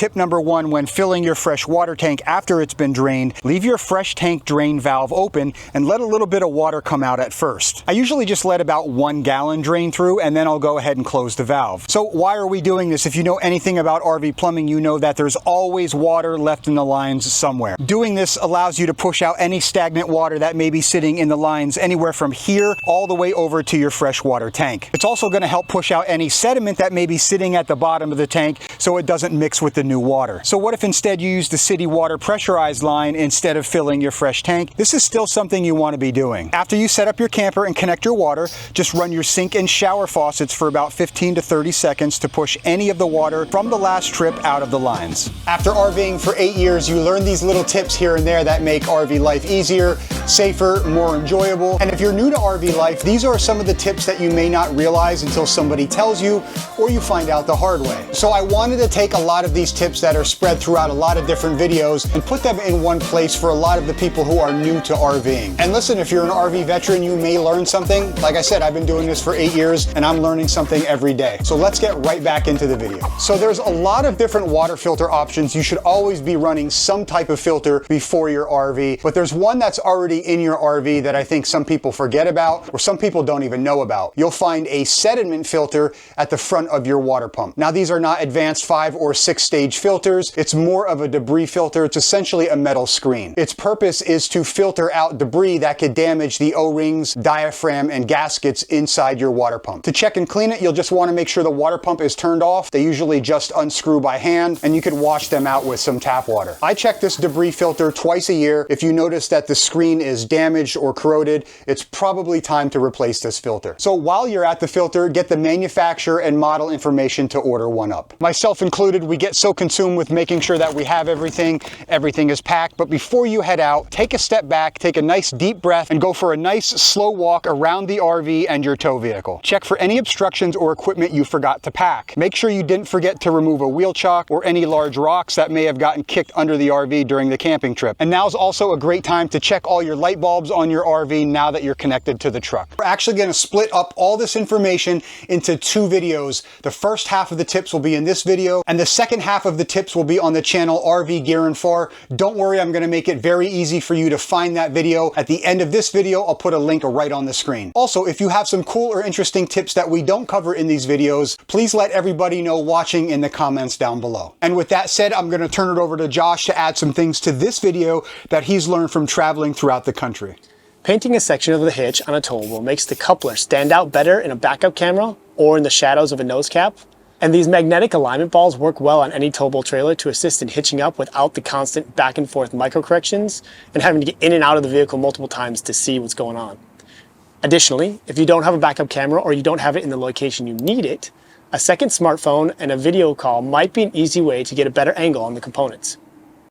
Tip number 1, when filling your fresh water tank after it's been drained, leave your fresh tank drain valve open and let a little bit of water come out at first. I usually just let about 1 gallon drain through, and then I'll go ahead and close the valve. So why are we doing this? If you know anything about RV plumbing, you know that there's always water left in the lines somewhere. Doing this allows you to push out any stagnant water that may be sitting in the lines anywhere from here all the way over to your freshwater tank. It's also going to help push out any sediment that may be sitting at the bottom of the tank so it doesn't mix with the new water. So what if instead you use the city water pressurized line instead of filling your fresh tank? This is still something you want to be doing. After you set up your camper and connect your water, just run your sink and shower faucets for about 15 to 30 seconds to push any of the water from the last trip out of the lines. After RVing for 8 years, you learn these little tips here and there that make RV life easier, safer, more enjoyable. And if you're new to RV life, these are some of the tips that you may not realize until somebody tells you or you find out the hard way. So I wanted to take a lot of these tips that are spread throughout a lot of different videos and put them in one place for a lot of the people who are new to RVing. And listen, if you're an RV veteran, you may learn something. Like I said, I've been doing this for 8 years and I'm learning something every day. So let's get right back into the video. So there's a lot of different water filter options. You should always be running some type of filter before your RV, but there's one that's already in your RV that I think some people forget about or some people don't even know about. You'll find a sediment filter at the front of your water pump. Now these are not advanced 5 or 6 stage filters. It's more of a debris filter. It's essentially a metal screen. Its purpose is to filter out debris that could damage the O-rings, diaphragm, and gaskets inside your water pump. To check and clean it, you'll just want to make sure the water pump is turned off. They usually just unscrew by hand, and you can wash them out with some tap water. I check this debris filter twice a year. If you notice that the screen is damaged or corroded, it's probably time to replace this filter. So while you're at the filter, get the manufacturer and model information to order one up. Myself included, we get so consumed with making sure that we have everything is packed, but before you head out, take a step back, take a nice deep breath, and go for a nice slow walk around the RV and your tow vehicle. Check for any obstructions or equipment you forgot to pack. Make sure you didn't forget to remove a wheel chock or any large rocks that may have gotten kicked under the RV during the camping trip. And now's also a great time to check all your light bulbs on your RV now that you're connected to the truck. We're actually going to split up all this information into 2 videos. The first half of the tips will be in this video, and the second half of the tips will be on the channel RV Gear and Far. Don't worry, I'm going to make it very easy for you to find that video. At the end of this video, I'll put a link right on the screen. Also, if you have some cool or interesting tips that we don't cover in these videos, please let everybody know watching in the comments down below. And with that said, I'm going to turn it over to Josh to add some things to this video that he's learned from traveling throughout the country. Painting a section of the hitch on a towable makes the coupler stand out better in a backup camera or in the shadows of a nose cap. And these magnetic alignment balls work well on any towable trailer to assist in hitching up without the constant back and forth micro corrections and having to get in and out of the vehicle multiple times to see what's going on. Additionally, if you don't have a backup camera or you don't have it in the location you need it, a second smartphone and a video call might be an easy way to get a better angle on the components.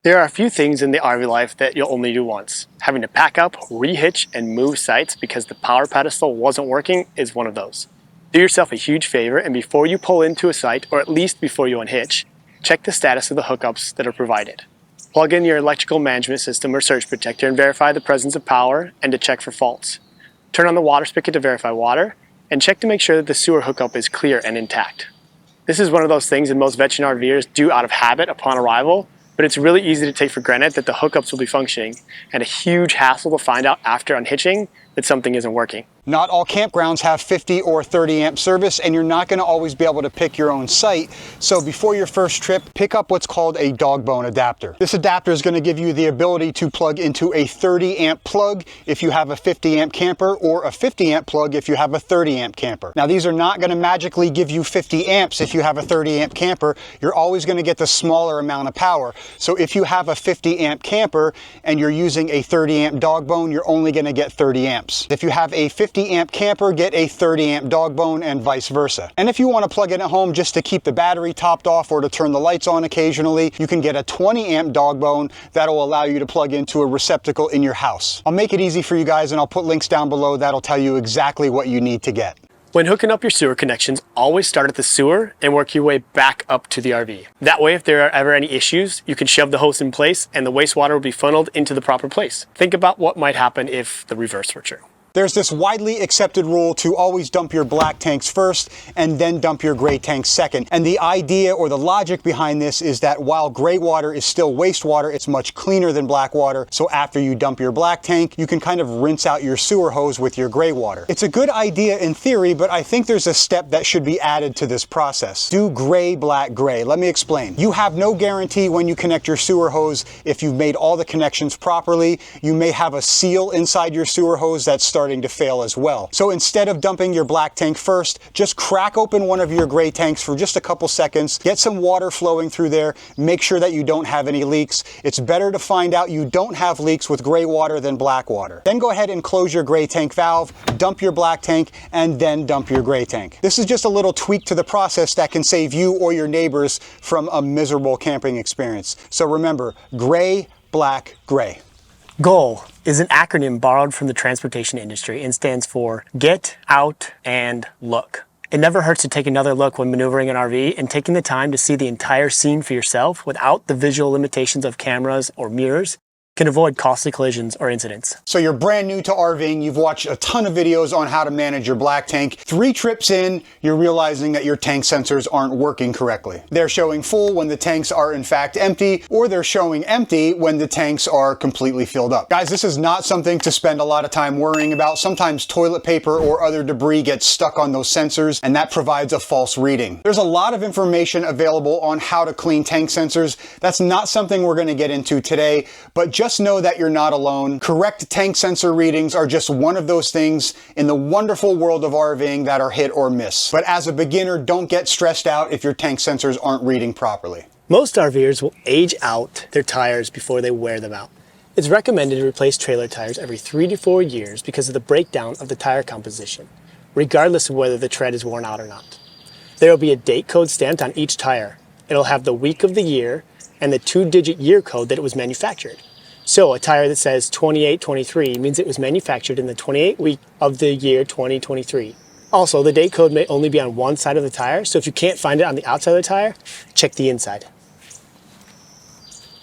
There are a few things in the RV life that you'll only do once. Having to pack up, rehitch, and move sites because the power pedestal wasn't working is one of those. Do yourself a huge favor, and before you pull into a site, or at least before you unhitch, check the status of the hookups that are provided. Plug in your electrical management system or surge protector and verify the presence of power and to check for faults. Turn on the water spigot to verify water, and check to make sure that the sewer hookup is clear and intact. This is one of those things that most veteran RVers do out of habit upon arrival, but it's really easy to take for granted that the hookups will be functioning, and a huge hassle to find out after unhitching that something isn't working. Not all campgrounds have 50 or 30 amp service, and you're not going to always be able to pick your own site. So before your first trip, pick up what's called a dog bone adapter. This adapter is going to give you the ability to plug into a 30 amp plug if you have a 50 amp camper, or a 50 amp plug if you have a 30 amp camper. Now these are not going to magically give you 50 amps if you have a 30 amp camper. You're always going to get the smaller amount of power. So if you have a 50 amp camper and you're using a 30 amp dog bone, you're only going to get 30 amps. If you have a 50 amp camper, get a 30 amp dog bone, and vice versa. And if you want to plug in at home just to keep the battery topped off or to turn the lights on occasionally, you can get a 20 amp dog bone that'll allow you to plug into a receptacle in your house. I'll make it easy for you guys, and I'll put links down below that'll tell you exactly what you need to get. When hooking up your sewer connections, always start at the sewer and work your way back up to the RV. That way, if there are ever any issues, you can shove the hose in place and the wastewater will be funneled into the proper place. Think about what might happen if the reverse were true. There's this widely accepted rule to always dump your black tanks first and then dump your gray tanks second. And the idea or the logic behind this is that while gray water is still wastewater, it's much cleaner than black water. So after you dump your black tank, you can kind of rinse out your sewer hose with your gray water. It's a good idea in theory, but I think there's a step that should be added to this process. Do gray, black, gray. Let me explain. You have no guarantee when you connect your sewer hose if you've made all the connections properly. You may have a seal inside your sewer hose that's starting to fail as well. So instead of dumping your black tank first, just crack open one of your gray tanks for just a couple seconds, get some water flowing through there, make sure that you don't have any leaks. It's better to find out you don't have leaks with gray water than black water. Then go ahead and close your gray tank valve, dump your black tank, and then dump your gray tank. This is just a little tweak to the process that can save you or your neighbors from a miserable camping experience. So remember, gray, black, gray. GOAL is an acronym borrowed from the transportation industry and stands for Get, Out, and Look. It never hurts to take another look when maneuvering an RV, and taking the time to see the entire scene for yourself without the visual limitations of cameras or mirrors can avoid costly collisions or incidents. So you're brand new to RVing, you've watched a ton of videos on how to manage your black tank. 3 trips in, you're realizing that your tank sensors aren't working correctly. They're showing full when the tanks are in fact empty, or they're showing empty when the tanks are completely filled up. Guys, this is not something to spend a lot of time worrying about. Sometimes toilet paper or other debris gets stuck on those sensors, and that provides a false reading. There's a lot of information available on how to clean tank sensors. That's not something we're going to get into today, but just know that you're not alone. Correct tank sensor readings are just one of those things in the wonderful world of RVing that are hit or miss. But as a beginner, don't get stressed out if your tank sensors aren't reading properly. Most RVers will age out their tires before they wear them out. It's recommended to replace trailer tires every 3 to 4 years because of the breakdown of the tire composition, regardless of whether the tread is worn out or not. There will be a date code stamped on each tire. It'll have the week of the year and the 2-digit year code that it was manufactured. So a tire that says 2823 means it was manufactured in the 28th week of the year 2023. Also, the date code may only be on one side of the tire, so if you can't find it on the outside of the tire, check the inside.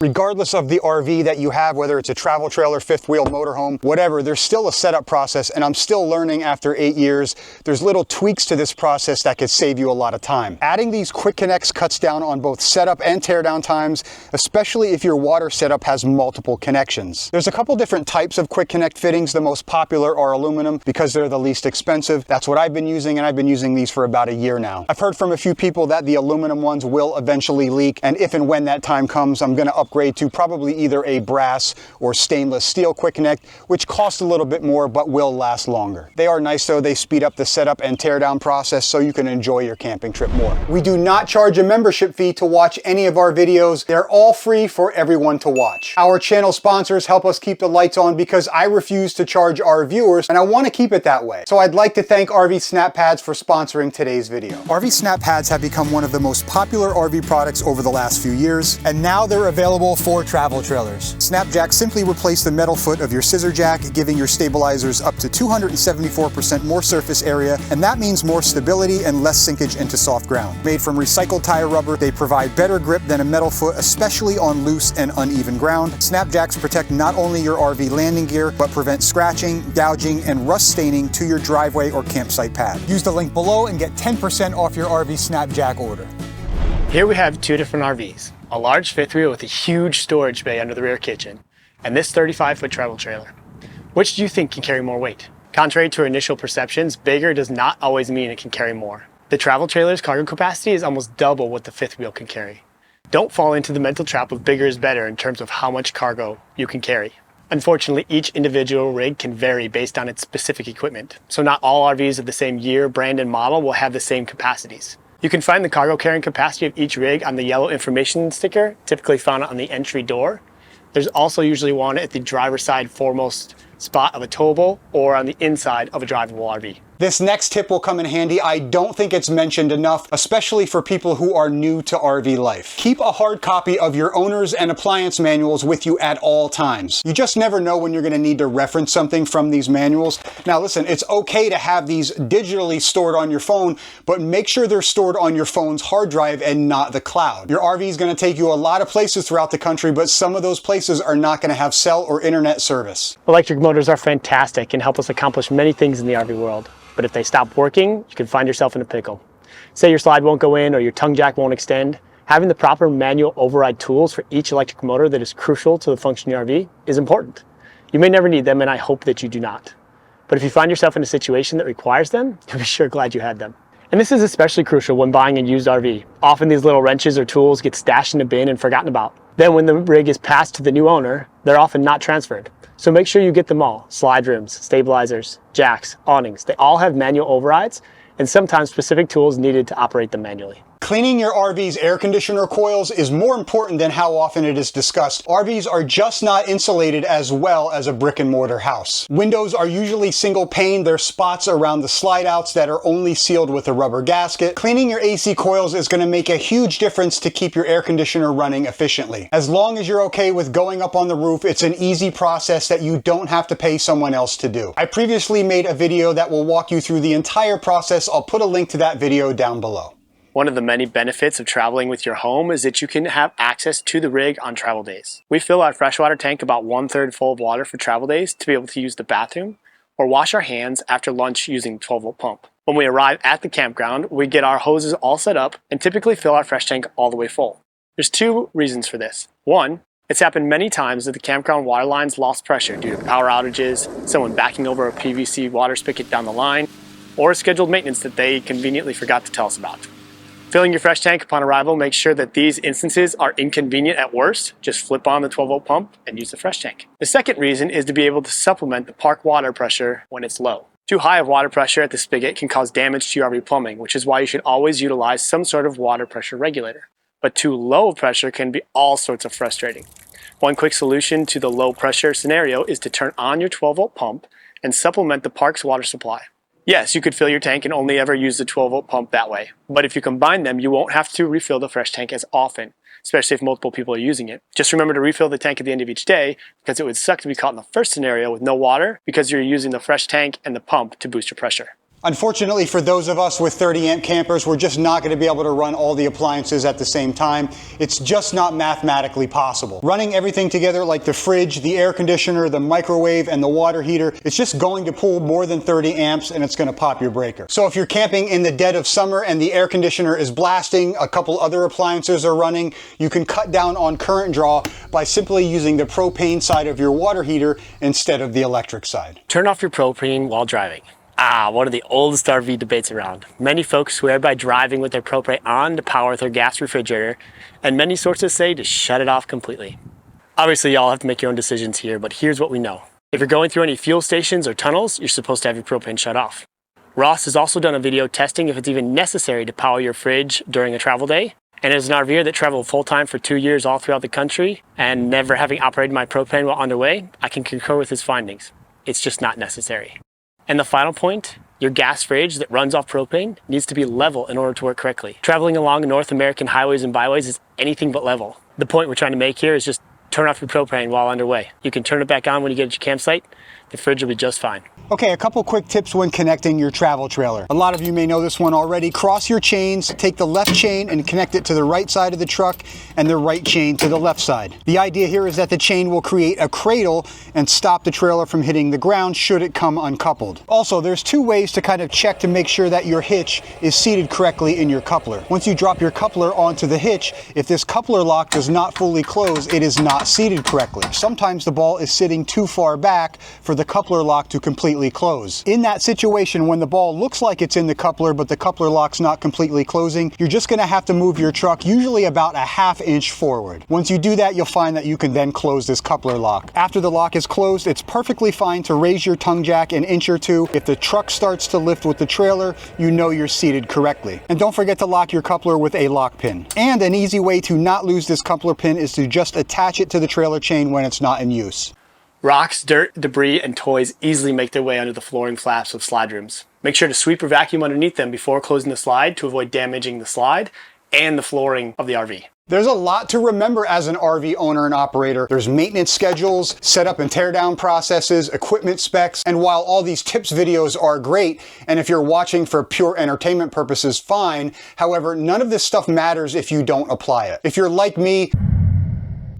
Regardless of the RV that you have, whether it's a travel trailer, fifth wheel motorhome, whatever, there's still a setup process, and I'm still learning after 8 years. There's little tweaks to this process that could save you a lot of time. Adding these quick connects cuts down on both setup and teardown times, especially if your water setup has multiple connections. There's a couple different types of quick connect fittings. The most popular are aluminum because they're the least expensive. That's what I've been using, and I've been using these for about a year now. I've heard from a few people that the aluminum ones will eventually leak, and if and when that time comes, I'm going to upgrade to probably either a brass or stainless steel quick connect, which costs a little bit more but will last longer. They are nice though. They speed up the setup and teardown process so you can enjoy your camping trip more. We do not charge a membership fee to watch any of our videos. They're all free for everyone to watch. Our channel sponsors help us keep the lights on because I refuse to charge our viewers, and I want to keep it that way. So I'd like to thank RV Snap Pads for sponsoring today's video. RV Snap Pads have become one of the most popular RV products over the last few years, and now they're available for travel trailers. Snapjack simply replace the metal foot of your scissor jack, giving your stabilizers up to 274% more surface area, and that means more stability and less sinkage into soft ground. Made from recycled tire rubber, they provide better grip than a metal foot, especially on loose and uneven ground. Snapjacks protect not only your RV landing gear, but prevent scratching, gouging, and rust staining to your driveway or campsite pad. Use the link below and get 10% off your RV Snapjack order. Here we have 2 different RVs. A large fifth wheel with a huge storage bay under the rear kitchen, and this 35-foot travel trailer. Which do you think can carry more weight? Contrary to our initial perceptions, bigger does not always mean it can carry more. The travel trailer's cargo capacity is almost double what the fifth wheel can carry. Don't fall into the mental trap of bigger is better in terms of how much cargo you can carry. Unfortunately, each individual rig can vary based on its specific equipment, so not all RVs of the same year, brand, and model will have the same capacities. You can find the cargo carrying capacity of each rig on the yellow information sticker, typically found on the entry door. There's also usually one at the driver's side foremost spot of a towable or on the inside of a drivable RV. This next tip will come in handy. I don't think it's mentioned enough, especially for people who are new to RV life. Keep a hard copy of your owner's and appliance manuals with you at all times. You just never know when you're going to need to reference something from these manuals. Now listen, it's okay to have these digitally stored on your phone, but make sure they're stored on your phone's hard drive and not the cloud. Your RV is going to take you a lot of places throughout the country, but some of those places are not going to have cell or internet service. Electric motors are fantastic and help us accomplish many things in the RV world. But if they stop working, you can find yourself in a pickle. Say your slide won't go in or your tongue jack won't extend. Having the proper manual override tools for each electric motor that is crucial to the functioning RV is important. You may never need them, and I hope that you do not. But if you find yourself in a situation that requires them, you'll be sure glad you had them. And this is especially crucial when buying a used RV. Often these little wrenches or tools get stashed in a bin and forgotten about. Then when the rig is passed to the new owner, they're often not transferred. So make sure you get them all. Slide rims, stabilizers, jacks, awnings. They all have manual overrides and sometimes specific tools needed to operate them manually. Cleaning your RV's air conditioner coils is more important than how often it is discussed. RVs are just not insulated as well as a brick and mortar house. Windows are usually single pane. There's spots around the slide outs that are only sealed with a rubber gasket. Cleaning your AC coils is going to make a huge difference to keep your air conditioner running efficiently. As long as you're okay with going up on the roof, it's an easy process that you don't have to pay someone else to do. I previously made a video that will walk you through the entire process. I'll put a link to that video down below. One of the many benefits of traveling with your home is that you can have access to the rig on travel days. We fill our freshwater tank about 1/3 full of water for travel days to be able to use the bathroom or wash our hands after lunch using the 12-volt pump. When we arrive at the campground, we get our hoses all set up and typically fill our fresh tank all the way full. There's two reasons for this. One, it's happened many times that the campground water lines lost pressure due to power outages, someone backing over a PVC water spigot down the line, or scheduled maintenance that they conveniently forgot to tell us about. Filling your fresh tank upon arrival makes sure that these instances are inconvenient at worst. Just flip on the 12-volt pump and use the fresh tank. The second reason is to be able to supplement the park water pressure when it's low. Too high of water pressure at the spigot can cause damage to your RV plumbing, which is why you should always utilize some sort of water pressure regulator. But too low of pressure can be all sorts of frustrating. One quick solution to the low pressure scenario is to turn on your 12-volt pump and supplement the park's water supply. Yes, you could fill your tank and only ever use the 12-volt pump that way. But if you combine them, you won't have to refill the fresh tank as often, especially if multiple people are using it. Just remember to refill the tank at the end of each day, because it would suck to be caught in the first scenario with no water because you're using the fresh tank and the pump to boost your pressure. Unfortunately, for those of us with 30 amp campers, we're just not going to be able to run all the appliances at the same time. It's just not mathematically possible. Running everything together like the fridge, the air conditioner, the microwave, and the water heater, it's just going to pull more than 30 amps and it's going to pop your breaker. So if you're camping in the dead of summer and the air conditioner is blasting, a couple other appliances are running, you can cut down on current draw by simply using the propane side of your water heater instead of the electric side. Turn off your propane while driving. One of the oldest RV debates around. Many folks swear by driving with their propane on to power their gas refrigerator, and many sources say to shut it off completely. Obviously, y'all have to make your own decisions here, but here's what we know. If you're going through any fuel stations or tunnels, you're supposed to have your propane shut off. Ross has also done a video testing if it's even necessary to power your fridge during a travel day. And as an RVer that traveled full-time for 2 years all throughout the country and never having operated my propane while underway, I can concur with his findings. It's just not necessary. And the final point, your gas fridge that runs off propane needs to be level in order to work correctly. Traveling along North American highways and byways is anything but level. The point we're trying to make here is just turn off your propane while underway. You can turn it back on when you get at your campsite. The fridge will be just fine. Okay, a couple quick tips when connecting your travel trailer. A lot of you may know this one already. Cross your chains, take the left chain and connect it to the right side of the truck and the right chain to the left side. The idea here is that the chain will create a cradle and stop the trailer from hitting the ground should it come uncoupled. Also, there's two ways to kind of check to make sure that your hitch is seated correctly in your coupler. Once you drop your coupler onto the hitch, if this coupler lock does not fully close, it is not seated correctly. Sometimes the ball is sitting too far back for the coupler lock to completely close. In that situation, when the ball looks like it's in the coupler but the coupler lock's not completely closing, you're just going to have to move your truck usually about a ½ inch forward. Once you do that, you'll find that you can then close this coupler lock. After the lock is closed, it's perfectly fine to raise your tongue jack an inch or two. If the truck starts to lift with the trailer, you know you're seated correctly. And don't forget to lock your coupler with a lock pin. And an easy way to not lose this coupler pin is to just attach it to the trailer chain when it's not in use. Rocks, dirt, debris, and toys easily make their way under the flooring flaps of slide rooms. Make sure to sweep or vacuum underneath them before closing the slide to avoid damaging the slide and the flooring of the RV. There's a lot to remember as an RV owner and operator. There's maintenance schedules, setup and teardown processes, equipment specs, and while all these tips videos are great, and if you're watching for pure entertainment purposes, fine. However, none of this stuff matters if you don't apply it. If you're like me,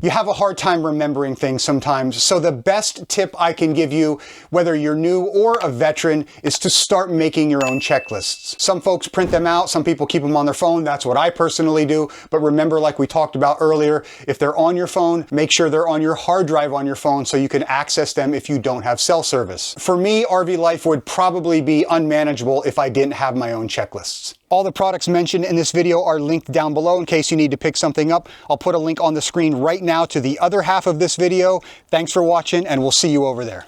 you have a hard time remembering things sometimes, so the best tip I can give you, whether you're new or a veteran, is to start making your own checklists. Some folks print them out, some people keep them on their phone, that's what I personally do, but remember, like we talked about earlier, if they're on your phone, make sure they're on your hard drive on your phone so you can access them if you don't have cell service. For me, RV life would probably be unmanageable if I didn't have my own checklists. All the products mentioned in this video are linked down below in case you need to pick something up. I'll put a link on the screen right now to the other half of this video. Thanks for watching, and we'll see you over there.